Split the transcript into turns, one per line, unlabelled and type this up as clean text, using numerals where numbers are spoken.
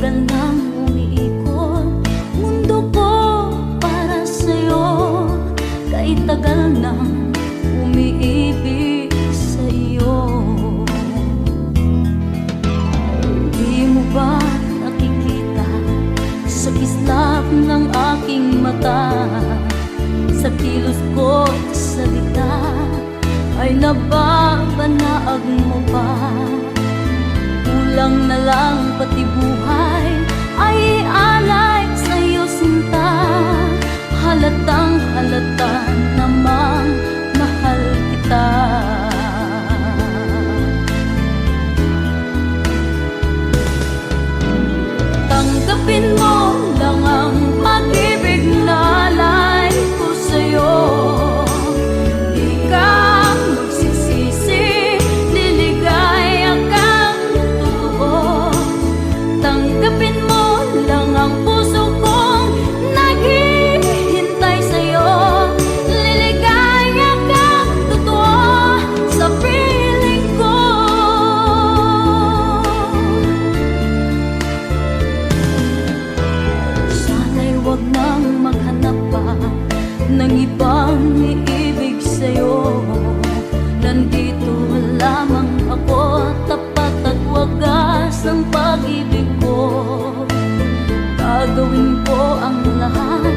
tagal nang umiikot mundo ko para sa'yo, kay tagal nang umiibig sa'yo. Di mo ba nakikita sa kislap ng aking mata, sa kilos ko sa salita ay nababanaag mo pa? Kulang na lang pati buhay ay alay sa'yo sinta, halatang halata namang mahal kita. Tanggapin mo lang ang pag-ibig na alay ko sa'yo. Di ka magsisisi, liligaya kang totoo. Tanggapin mo lang ang puso kong naghihintay sa'yo. Liligaya kang totoo sa piling ko. Sana'y wag nang maghanap pa ng ibang iibig sa'yo. Nandito lamang ako, tapat at wagas ang pag-ibig ko. Gagawin ko ang lahat